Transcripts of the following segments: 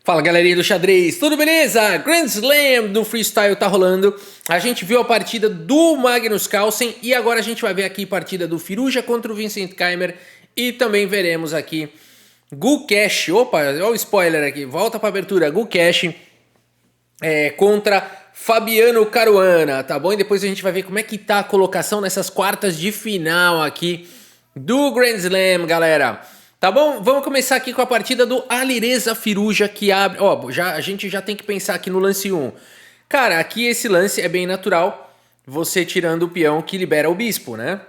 Fala galerinha do xadrez, tudo beleza? Grand Slam do Freestyle tá rolando. A gente viu a partida do Magnus Carlsen e agora a gente vai ver aqui a partida do Firuza contra o Vincent Keymer. E também veremos aqui Gukesh, opa, olha o spoiler aqui, volta pra abertura, Gukesh contra Fabiano Caruana, tá bom? E depois a gente vai ver como é que tá a colocação nessas quartas de final aqui do Grand Slam, galera. Tá bom? Vamos começar aqui com a partida do Alireza Firuza que abre... Ó, a gente já tem que pensar aqui no lance 1. Cara, aqui esse lance é bem natural, você tirando o peão que libera o bispo, né?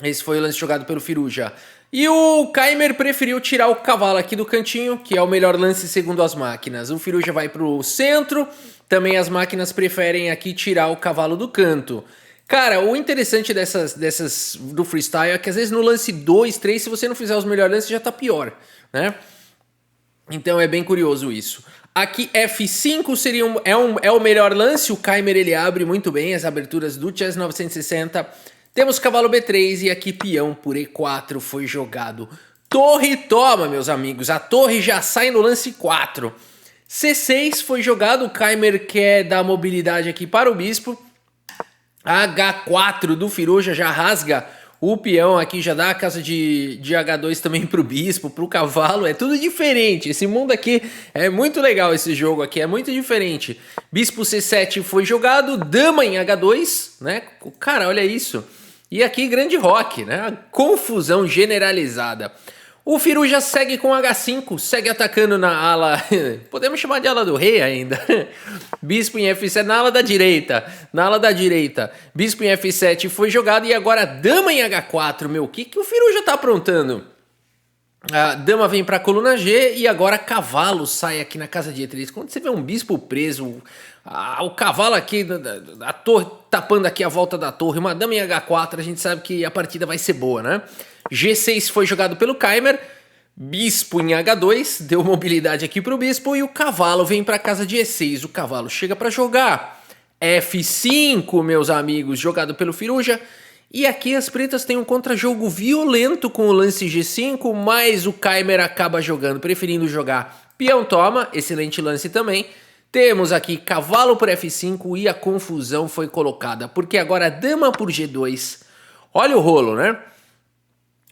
Esse foi o lance jogado pelo Firuza. E o Keymer preferiu tirar o cavalo aqui do cantinho, que é o melhor lance segundo as máquinas. O Firuza vai pro centro, também as máquinas preferem aqui tirar o cavalo do canto. Cara, o interessante dessas do freestyle é que às vezes no lance 2, 3, se você não fizer os melhores lances, já tá pior, né? Então é bem curioso isso. Aqui F5 seria é o melhor lance, o Keymer ele abre muito bem as aberturas do Chess 960. Temos cavalo B3 e aqui peão por E4 foi jogado. Torre toma, meus amigos, a torre já sai no lance 4. C6 foi jogado, o Keymer quer dar mobilidade aqui para o bispo. H4 do Firuza já rasga o peão aqui, já dá a casa de H2 também pro bispo, pro cavalo, é tudo diferente. Esse mundo aqui é muito legal, esse jogo aqui é muito diferente. Bispo C7 foi jogado, dama em H2, né? Cara, olha isso. E aqui grande rock, né? Confusão generalizada. O Firuza segue com H5, segue atacando na ala, podemos chamar de ala do rei ainda. Bispo em F7, na ala da direita, bispo em F7 foi jogado e agora dama em H4, meu, o que o Firuza tá aprontando? A dama vem pra coluna G e agora cavalo sai aqui na casa de E3. Quando você vê um bispo preso, o cavalo aqui, a torre tapando aqui a volta da torre, uma dama em H4, a gente sabe que a partida vai ser boa, né? G6 foi jogado pelo Keymer, bispo em H2, deu mobilidade aqui pro bispo e o cavalo vem pra casa de E6. O cavalo chega pra jogar. F5, meus amigos, jogado pelo Firuza. E aqui as pretas têm um contra-jogo violento com o lance G5, mas o Keymer acaba jogando, preferindo jogar peão toma, excelente lance também. Temos aqui cavalo por F5 e a confusão foi colocada, porque agora dama por G2. Olha o rolo, né?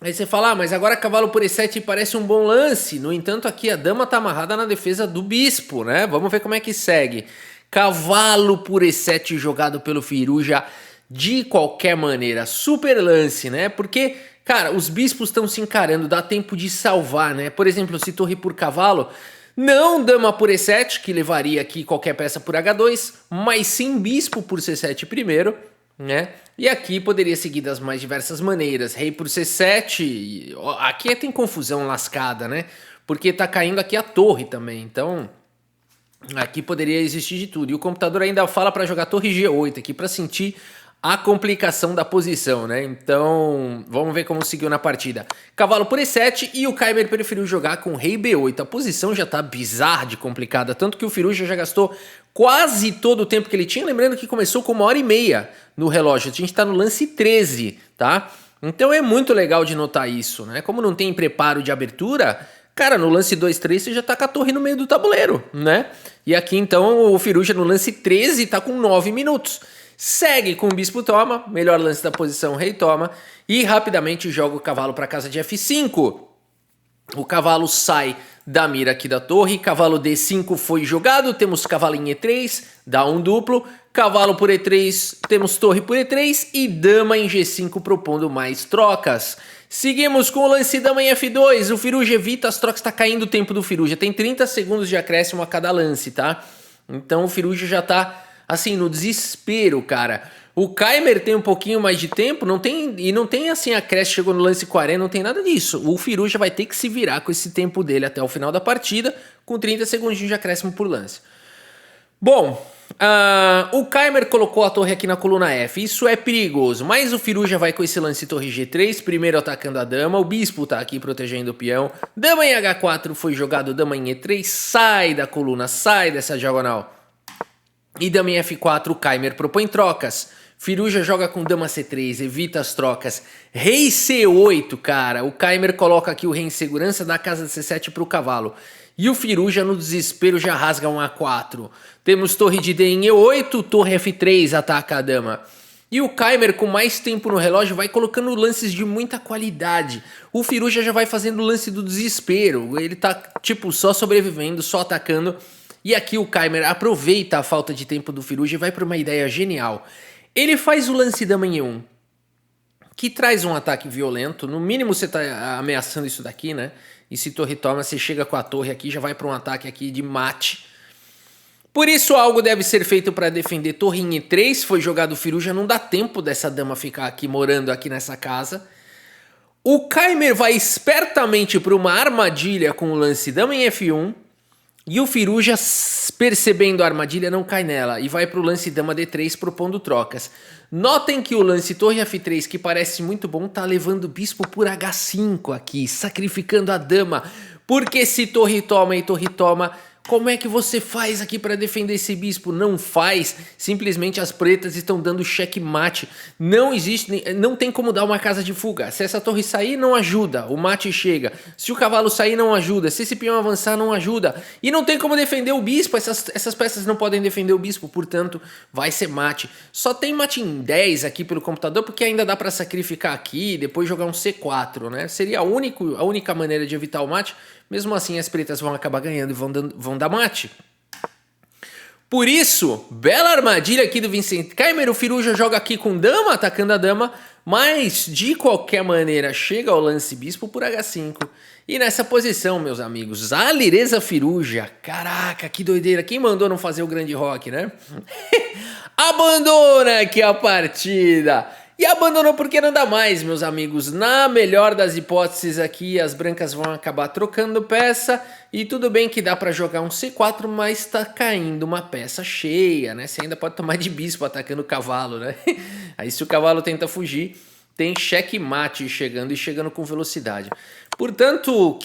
Aí você fala, mas agora cavalo por E7 parece um bom lance. No entanto, aqui a dama tá amarrada na defesa do bispo, né? Vamos ver como é que segue. Cavalo por E7 jogado pelo Firuza de qualquer maneira. Super lance, né? Porque, cara, os bispos estão se encarando, dá tempo de salvar, né? Por exemplo, se torre por cavalo, não dama por E7, que levaria aqui qualquer peça por H2, mas sim bispo por C7 primeiro, né? E aqui poderia seguir das mais diversas maneiras. Rei por C7, aqui tem confusão lascada, né? Porque tá caindo aqui a torre também, então aqui poderia existir de tudo. E o computador ainda fala para jogar torre G8 aqui para sentir a complicação da posição, né? Então, vamos ver como seguiu na partida. Cavalo por E7 e o Keymer preferiu jogar com rei B8. A posição já tá bizarra de complicada, tanto que o Firuza já gastou quase todo o tempo que ele tinha. Lembrando que começou com 1h30 no relógio. A gente tá no lance 13, tá? Então é muito legal de notar isso, né? Como não tem preparo de abertura, cara, no lance 2, 3 você já tá com a torre no meio do tabuleiro, né? E aqui então o Firuza no lance 13 tá com 9 minutos. Segue com o bispo toma, melhor lance da posição, rei toma, e rapidamente joga o cavalo para casa de F5. O cavalo sai da mira aqui da torre, cavalo D5 foi jogado, temos cavalo em E3, dá um duplo, cavalo por E3, temos torre por E3 e dama em G5 propondo mais trocas. Seguimos com o lance dama em F2, o Firuza evita as trocas, tá caindo o tempo do Firuza, tem 30 segundos de acréscimo a cada lance, tá? Então o Firuza já tá assim, no desespero, cara. O Keymer tem um pouquinho mais de tempo, não tem assim, a creche chegou no lance 40, não tem nada disso. O Firuza vai ter que se virar com esse tempo dele até o final da partida, com 30 segundinhos de acréscimo por lance. Bom, o Keymer colocou a torre aqui na coluna F, isso é perigoso, mas o Firuza vai com esse lance torre G3, primeiro atacando a dama, o bispo tá aqui protegendo o peão, dama em H4 foi jogado, dama em E3, sai da coluna, sai dessa diagonal. E dama em F4, o Keymer propõe trocas. Firuza joga com dama C3, evita as trocas. Rei C8, cara. O Keymer coloca aqui o rei em segurança da casa de C7 para o cavalo. E o Firuja no desespero já rasga um A4. Temos torre de D em E8, torre F3 ataca a dama. E o Keimer, com mais tempo no relógio, vai colocando lances de muita qualidade. O Firuja já vai fazendo o lance do desespero. Ele tá, tipo, só sobrevivendo, só atacando. E aqui o Keimer aproveita a falta de tempo do Firuja e vai para uma ideia genial. Ele faz o lance dama em E1, que traz um ataque violento. No mínimo você tá ameaçando isso daqui, né? E se torre toma, você chega com a torre aqui, já vai para um ataque aqui de mate. Por isso algo deve ser feito para defender torre em E3, foi jogado o Firuja, não dá tempo dessa dama ficar aqui morando aqui nessa casa. O Keimer vai espertamente para uma armadilha com o lance dama em F1, e o Firuja, percebendo a armadilha, não cai nela e vai para o lance dama D3 propondo trocas. Notem que o lance torre F3, que parece muito bom, tá levando o bispo por H5 aqui, sacrificando a dama, porque se torre toma e torre toma... Como é que você faz aqui para defender esse bispo? Não faz. Simplesmente as pretas estão dando checkmate. Não existe, não tem como dar uma casa de fuga. Se essa torre sair, não ajuda. O mate chega. Se o cavalo sair, não ajuda. Se esse peão avançar, não ajuda. E não tem como defender o bispo. Essas peças não podem defender o bispo. Portanto, vai ser mate. Só tem mate em 10 aqui pelo computador, porque ainda dá para sacrificar aqui e depois jogar um C4, né? Seria a única maneira de evitar o mate. Mesmo assim, as pretas vão acabar ganhando e vão dar mate. Por isso, bela armadilha aqui do Vincent Keimer. O Firuja joga aqui com dama, atacando a dama. Mas, de qualquer maneira, chega ao lance bispo por H5. E nessa posição, meus amigos, a Alireza Firuja. Caraca, que doideira. Quem mandou não fazer o grande rock, né? Abandona aqui a partida. E abandonou porque não dá mais, meus amigos. Na melhor das hipóteses aqui, as brancas vão acabar trocando peça. E tudo bem que dá pra jogar um C4, mas tá caindo uma peça cheia, né? Você ainda pode tomar de bispo atacando o cavalo, né? Aí se o cavalo tenta fugir, tem checkmate chegando e chegando com velocidade. Portanto,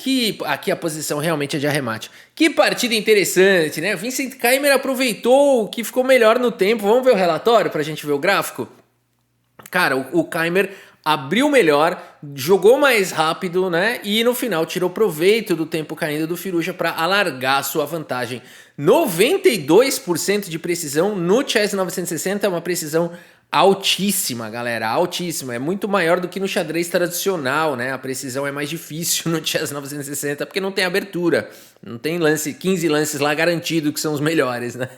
aqui a posição realmente é de arremate. Que partida interessante, né? Vincent Keimer aproveitou o que ficou melhor no tempo. Vamos ver o relatório pra gente ver o gráfico? Cara, o Keimer abriu melhor, jogou mais rápido, né? E no final tirou proveito do tempo caindo do Firuja para alargar a sua vantagem. 92% de precisão no Chess 960 é uma precisão altíssima, galera, altíssima. É muito maior do que no xadrez tradicional, né? A precisão é mais difícil no Chess 960 porque não tem abertura. Não tem 15 lances lá garantido que são os melhores, né?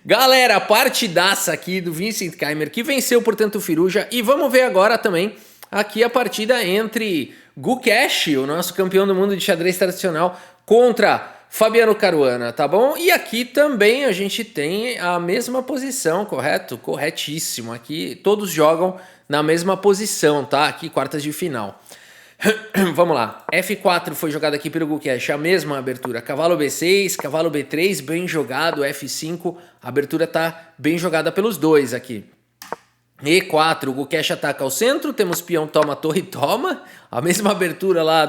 Galera, partidaça aqui do Vincent Keimer, que venceu, portanto, o Firuja. E vamos ver agora também aqui a partida entre Gukesh, o nosso campeão do mundo de xadrez tradicional, contra Fabiano Caruana, tá bom? E aqui também a gente tem a mesma posição, correto? Corretíssimo. Aqui todos jogam na mesma posição, tá? Aqui quartas de final. Vamos lá, F4 foi jogado aqui pelo Gukesh, a mesma abertura, cavalo B6, cavalo B3, bem jogado, F5, a abertura tá bem jogada pelos dois aqui. E4, o Gukesh ataca ao centro, temos peão toma, torre toma, a mesma abertura lá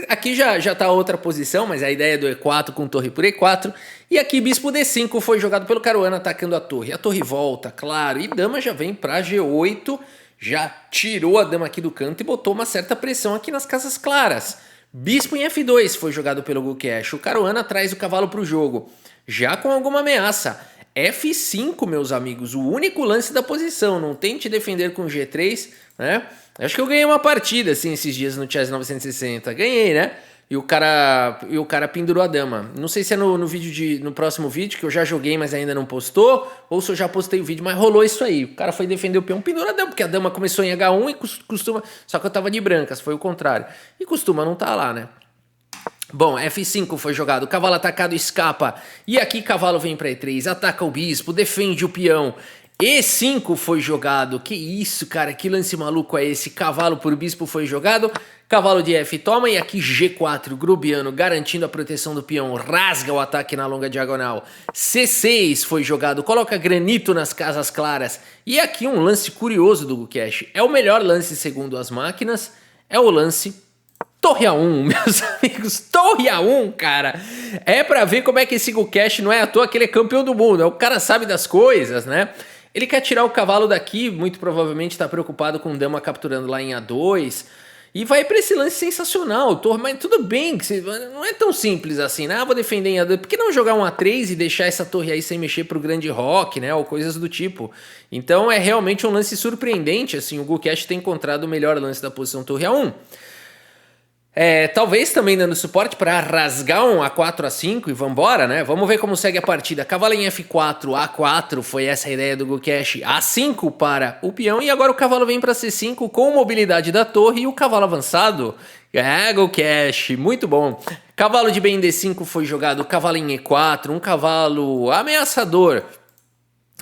Aqui já tá outra posição, mas a ideia é do E4 com torre por E4. E aqui bispo D5 foi jogado pelo Caruana atacando a torre volta, claro, e dama já vem pra G8, já tirou a dama aqui do canto e botou uma certa pressão aqui nas casas claras. Bispo em F2 foi jogado pelo Gukesh. O Caruana traz o cavalo para o jogo, já com alguma ameaça. F5, meus amigos, o único lance da posição. Não tente defender com G3, né? Acho que eu ganhei uma partida assim esses dias no Chess 960. Ganhei, né? E o cara pendurou a dama. Não sei se é no próximo vídeo, que eu já joguei, mas ainda não postou, ou se eu já postei o vídeo, mas rolou isso aí. O cara foi defender o peão, pendurou a dama, porque a dama começou em H1 e costuma... Só que eu tava de brancas, foi o contrário. E costuma não tá lá, né? Bom, F5 foi jogado, cavalo atacado escapa. E aqui cavalo vem para E3, ataca o bispo, defende o peão. E5 foi jogado. Que isso, cara, que lance maluco é esse? Cavalo por bispo foi jogado. Cavalo de F toma e aqui G4, Grubiano garantindo a proteção do peão, rasga o ataque na longa diagonal. C6 foi jogado, coloca granito nas casas claras. E aqui um lance curioso do Gukesh. É o melhor lance segundo as máquinas, é o lance Torre A1, meus amigos, Torre A1, cara. É pra ver como é que esse Gukesh não é à toa que ele é campeão do mundo, o cara sabe das coisas, né? Ele quer tirar o cavalo daqui, muito provavelmente está preocupado com dama capturando lá em A2. E vai para esse lance sensacional, torre, mas tudo bem, não é tão simples assim, né? Vou defender em A2, por que não jogar um A3 e deixar essa torre aí sem mexer pro grande rock, né? Ou coisas do tipo. Então é realmente um lance surpreendente, assim, o Gukesh tem encontrado o melhor lance da posição torre A1. Talvez também dando suporte para rasgar um A4, A5 e vambora, né? Vamos ver como segue a partida. Cavalo em F4, A4, foi essa a ideia do Gukesh. A5 para o peão e agora o cavalo vem para C5 com mobilidade da torre e o cavalo avançado. Gukesh, muito bom. Cavalo de bem D5 foi jogado, cavalo em E4, um cavalo ameaçador.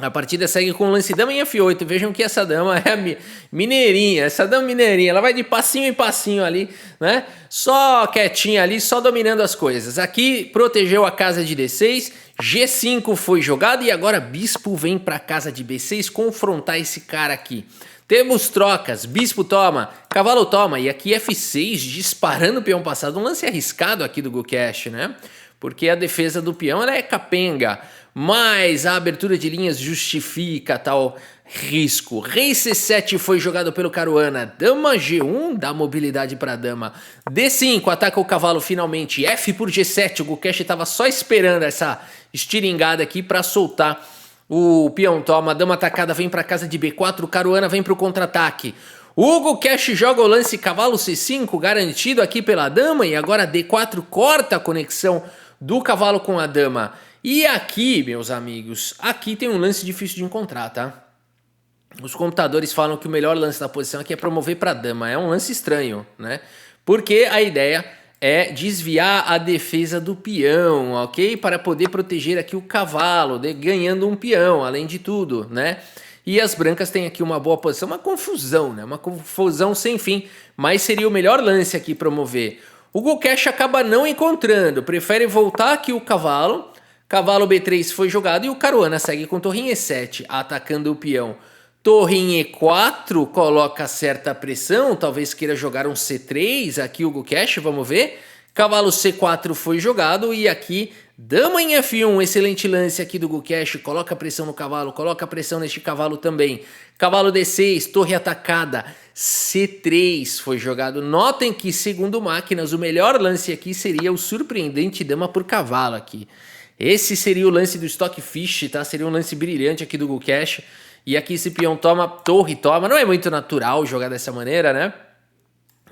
A partida segue com o lance dama em F8. Vejam que essa dama é a mineirinha. Essa dama mineirinha, ela vai de passinho em passinho ali, né? Só quietinha ali, só dominando as coisas. Aqui protegeu a casa de D6. G5 foi jogado e agora bispo vem para a casa de B6 confrontar esse cara aqui. Temos trocas, bispo toma, cavalo toma e aqui F6 disparando o peão passado. Um lance arriscado aqui do Gukesh, né? Porque a defesa do peão ela é capenga. Mas a abertura de linhas justifica tal risco. Rei C7 foi jogado pelo Caruana. Dama G1 dá mobilidade para dama. D5 ataca o cavalo finalmente. F por G7. O Gukesh estava só esperando essa estiringada aqui para soltar o peão. Toma, dama atacada vem para casa de B4. O Caruana vem para o contra-ataque. O Gukesh joga o lance cavalo C5 garantido aqui pela dama. E agora D4 corta a conexão do cavalo com a dama. E aqui, meus amigos, aqui tem um lance difícil de encontrar, tá? Os computadores falam que o melhor lance da posição aqui é promover para dama. É um lance estranho, né? Porque a ideia é desviar a defesa do peão, ok? Para poder proteger aqui o cavalo, ganhando um peão, além de tudo, né? E as brancas têm aqui uma boa posição, uma confusão, né? Uma confusão sem fim, mas seria o melhor lance aqui promover. O Gukesh acaba não encontrando, prefere voltar aqui o cavalo. Cavalo B3 foi jogado e o Caruana segue com torre em E7, atacando o peão. Torre em E4 coloca certa pressão, talvez queira jogar um C3, aqui o Gukesh, vamos ver. Cavalo C4 foi jogado e aqui dama em F1, excelente lance aqui do Gukesh, coloca pressão no cavalo, coloca pressão neste cavalo também. Cavalo D6, torre atacada, C3 foi jogado. Notem que, segundo máquinas, o melhor lance aqui seria o surpreendente dama por cavalo aqui. Esse seria o lance do Stockfish, tá? Seria um lance brilhante aqui do Gukesh. E aqui esse peão toma, torre toma. Não é muito natural jogar dessa maneira, né?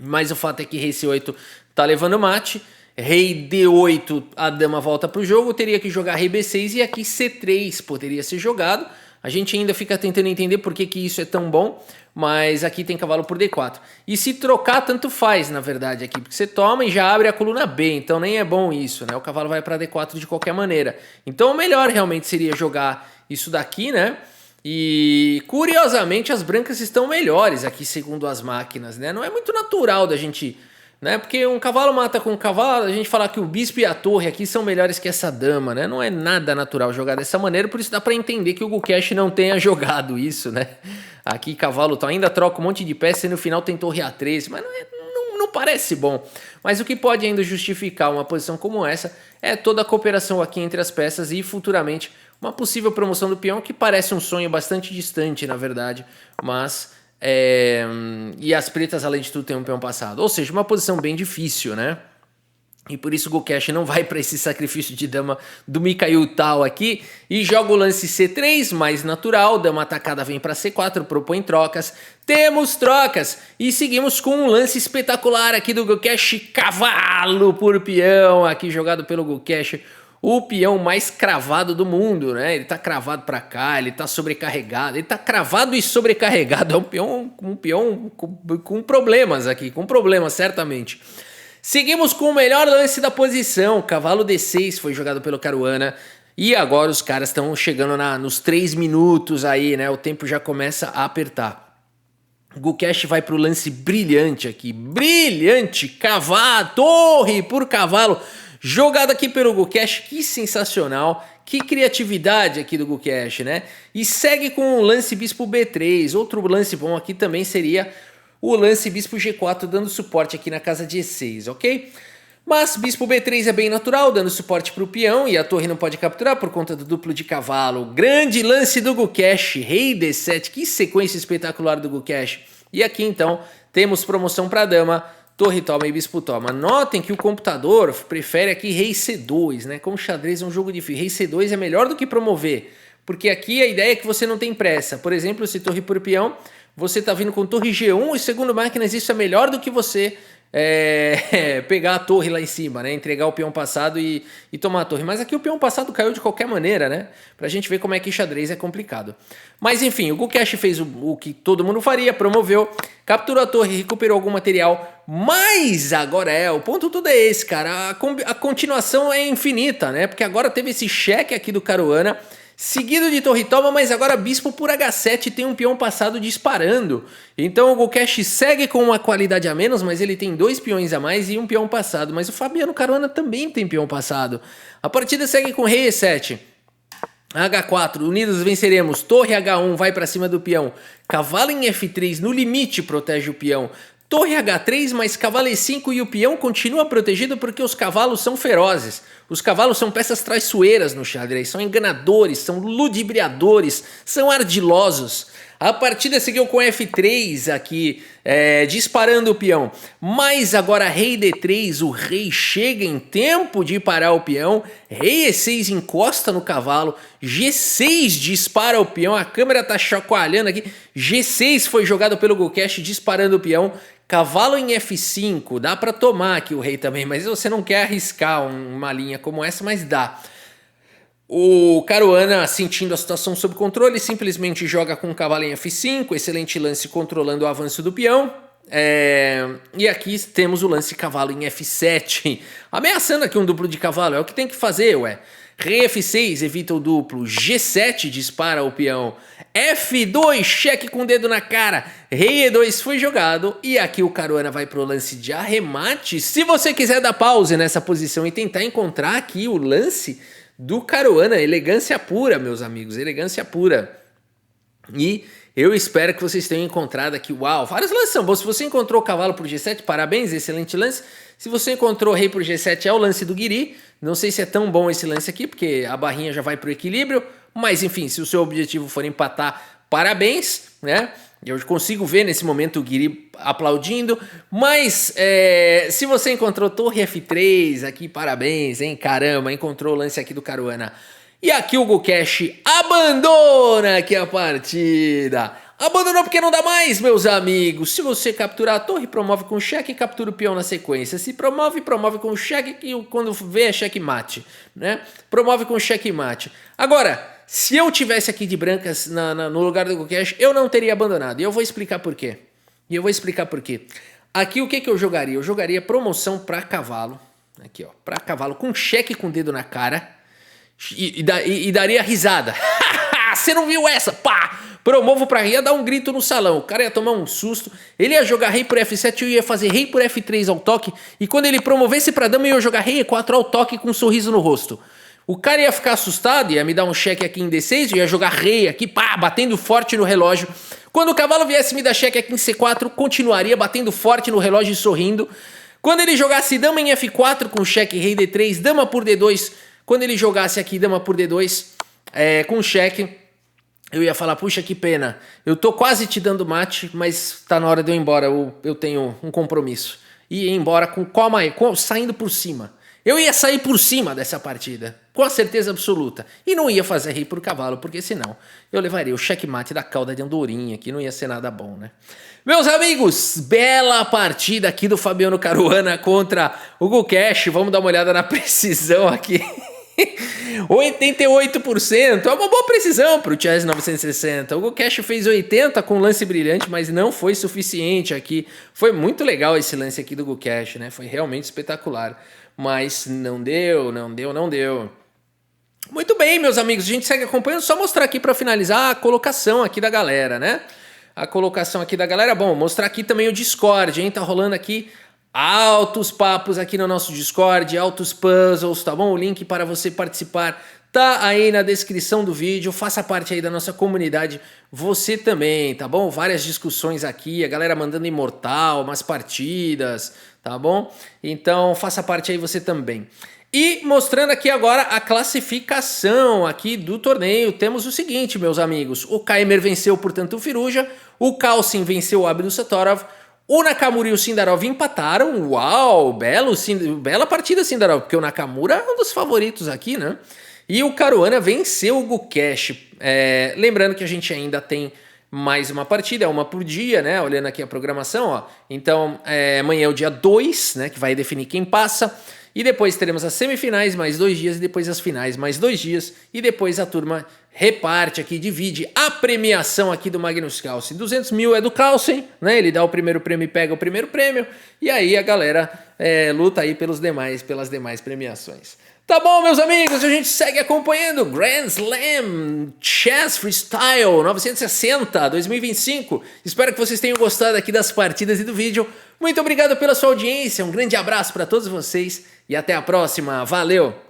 Mas o fato é que rei C8 tá levando mate. Rei D8, a dama volta pro jogo. Teria que jogar rei B6 e aqui C3 poderia ser jogado. A gente ainda fica tentando entender por que isso é tão bom. Mas aqui tem cavalo por D4. E se trocar, tanto faz, na verdade, aqui. Porque você toma e já abre a coluna B. Então nem é bom isso, né? O cavalo vai para D4 de qualquer maneira. Então o melhor realmente seria jogar isso daqui, né? E curiosamente as brancas estão melhores aqui, segundo as máquinas, né? Não é muito natural da gente... né? Porque um cavalo mata com um cavalo, a gente falar que o bispo e a torre aqui são melhores que essa dama, né? Não é nada natural jogar dessa maneira, por isso dá para entender que o Gukesh não tenha jogado isso, né? Aqui cavalo ainda troca um monte de peça e no final tem torre A13, mas não parece bom. Mas o que pode ainda justificar uma posição como essa é toda a cooperação aqui entre as peças e futuramente uma possível promoção do peão, que parece um sonho bastante distante, na verdade, mas... e as pretas, além de tudo, tem um peão passado. Ou seja, uma posição bem difícil, né? E por isso o Gukesh não vai para esse sacrifício de dama do Mikhail Tal aqui. E joga o lance C3, mais natural. Dama atacada vem para C4, propõe trocas. Temos trocas. E seguimos com um lance espetacular aqui do Gukesh. Cavalo por peão, aqui jogado pelo Gukesh. O peão mais cravado do mundo, né? Ele tá cravado pra cá, ele tá sobrecarregado, ele tá cravado e sobrecarregado. É um peão com problemas aqui, com problemas, certamente. Seguimos com o melhor lance da posição. Cavalo D6 foi jogado pelo Caruana. E agora os caras estão chegando nos 3 minutos aí, né? O tempo já começa a apertar. Gukesh vai pro lance brilhante aqui. Brilhante! Cavalo, torre por cavalo. Jogado aqui pelo Gukesh, que sensacional, que criatividade aqui do Gukesh, né? E segue com o lance bispo B3, outro lance bom aqui também seria o lance bispo G4, dando suporte aqui na casa de E6, ok? Mas bispo B3 é bem natural, dando suporte para o peão e a torre não pode capturar por conta do duplo de cavalo. Grande lance do Gukesh, rei D7, que sequência espetacular do Gukesh. E aqui então temos promoção para dama, torre toma e bispo toma. Notem que o computador prefere aqui rei C2, né? Como xadrez é um jogo difícil, rei C2 é melhor do que promover, porque aqui a ideia é que você não tem pressa. Por exemplo, se torre por peão, você tá vindo com torre G1 e segundo máquinas isso é melhor do que você pegar a torre lá em cima, né? Entregar o peão passado e tomar a torre. Mas aqui o peão passado caiu de qualquer maneira, né? Pra gente ver como é que xadrez é complicado. Mas enfim, o Gukesh fez o que todo mundo faria, promoveu, capturou a torre, recuperou algum material. Mas agora o ponto todo é esse, cara. A continuação é infinita, né? Porque agora teve esse cheque aqui do Caruana, seguido de torre toma, mas agora bispo por H7 tem um peão passado disparando. Então o Gukesh segue com uma qualidade a menos, mas ele tem 2 peões a mais e um peão passado. Mas o Fabiano Caruana também tem peão passado. A partida segue com rei E7. H4, unidos venceremos. Torre H1 vai para cima do peão. Cavalo em F3 no limite protege o peão. Torre H3 mais cavalo E5 e o peão continua protegido porque os cavalos são ferozes. Os cavalos são peças traiçoeiras no xadrez, são enganadores, são ludibriadores, são ardilosos. A partida seguiu com F3 aqui, disparando o peão. Mas agora rei D3, o rei chega em tempo de parar o peão. Rei E6 encosta no cavalo. G6 dispara o peão. A câmera tá chacoalhando aqui. G6 foi jogado pelo Gukesh disparando o peão. Cavalo em F5. Dá para tomar aqui o rei também, mas você não quer arriscar uma linha como essa, mas dá. O Caruana, sentindo a situação sob controle, simplesmente joga com o cavalo em F5, excelente lance controlando o avanço do peão. E aqui temos o lance cavalo em F7, ameaçando aqui um duplo de cavalo, é o que tem que fazer, ué. Rei F6 evita o duplo, G7 dispara o peão, F2 cheque com o dedo na cara, Rei E2 foi jogado e aqui o Caruana vai pro lance de arremate. Se você quiser dar pause nessa posição e tentar encontrar aqui o lance do Caruana, elegância pura, meus amigos, elegância pura. E eu espero que vocês tenham encontrado aqui, uau, vários lances são bons. Se você encontrou o cavalo por G7, parabéns, excelente lance. Se você encontrou o rei por G7, é o lance do Guiri. Não sei se é tão bom esse lance aqui, porque a barrinha já vai pro equilíbrio. Mas enfim, se o seu objetivo for empatar, parabéns, né? Eu consigo ver nesse momento o Guiri aplaudindo. Mas se você encontrou torre F3 aqui, parabéns, hein? Caramba, encontrou o lance aqui do Caruana. E aqui o Gukesh abandona aqui a partida. Abandonou porque não dá mais, meus amigos. Se você capturar a torre, promove com cheque e captura o peão na sequência. Se promove, promove com cheque e quando vê é checkmate, né? Promove com checkmate. Agora, se eu tivesse aqui de brancas no lugar do Gukesh, eu não teria abandonado. E eu vou explicar por quê. Aqui o que eu jogaria? Eu jogaria promoção para cavalo. Aqui, ó, para cavalo com cheque com o dedo na cara. E daria risada. Você não viu essa? Pá! Promovo pra rei, ia dar um grito no salão. O cara ia tomar um susto. Ele ia jogar rei por F7, eu ia fazer rei por F3 ao toque. E quando ele promovesse pra dama, eu ia jogar rei E4 ao toque com um sorriso no rosto. O cara ia ficar assustado, ia me dar um cheque aqui em D6, eu ia jogar rei aqui, pá, batendo forte no relógio. Quando o cavalo viesse me dar cheque aqui em C4, continuaria batendo forte no relógio e sorrindo. Quando ele jogasse dama em F4 com cheque rei D3, dama por D2... Quando ele jogasse aqui dama por D2 com cheque, eu ia falar, puxa, que pena. Eu tô quase te dando mate, mas tá na hora de eu ir embora. Eu tenho um compromisso. E ir embora saindo por cima. Eu ia sair por cima dessa partida, com a certeza absoluta. E não ia fazer rei por cavalo, porque senão eu levaria o checkmate da cauda de andorinha, que não ia ser nada bom, né? Meus amigos, bela partida aqui do Fabiano Caruana contra o Gukesh. Vamos dar uma olhada na precisão aqui. 88%, é uma boa precisão para o Chess 960. O Gukesh fez 80 com lance brilhante, mas não foi suficiente aqui. Foi muito legal esse lance aqui do Gukesh, né? Foi realmente espetacular, mas não deu. Muito bem, meus amigos, a gente segue acompanhando. Só mostrar aqui para finalizar a colocação aqui da galera, né? A colocação aqui da galera. Bom, mostrar aqui também o Discord, hein? Tá rolando aqui altos papos aqui no nosso Discord, altos puzzles, tá bom? O link para você participar tá aí na descrição do vídeo. Faça parte aí da nossa comunidade, você também, tá bom? Várias discussões aqui, a galera mandando imortal, umas partidas, tá bom? Então faça parte aí você também. E mostrando aqui agora a classificação aqui do torneio, temos o seguinte, meus amigos. O Kaimer venceu, portanto, o Firuja. O Kalsin venceu o Abdul Satorov. O Nakamura e o Sindarov empataram. Uau, bela partida, Sindarov, porque o Nakamura é um dos favoritos aqui, né? E o Caruana venceu o Gukesh. Lembrando que a gente ainda tem mais uma partida, é uma por dia, né? Olhando aqui a programação, ó. Então, amanhã é o dia 2, né? Que vai definir quem passa. E depois teremos as semifinais, mais 2 dias, e depois as finais, mais 2 dias, e depois a turma reparte aqui, divide a premiação aqui do Magnus Carlsen. 200 mil é do Carlsen, né? Ele dá o primeiro prêmio e pega o primeiro prêmio, e aí a galera luta aí pelas demais premiações. Tá bom, meus amigos, a gente segue acompanhando Grand Slam Chess Freestyle 960 2025. Espero que vocês tenham gostado aqui das partidas e do vídeo. Muito obrigado pela sua audiência, um grande abraço para todos vocês e até a próxima. Valeu!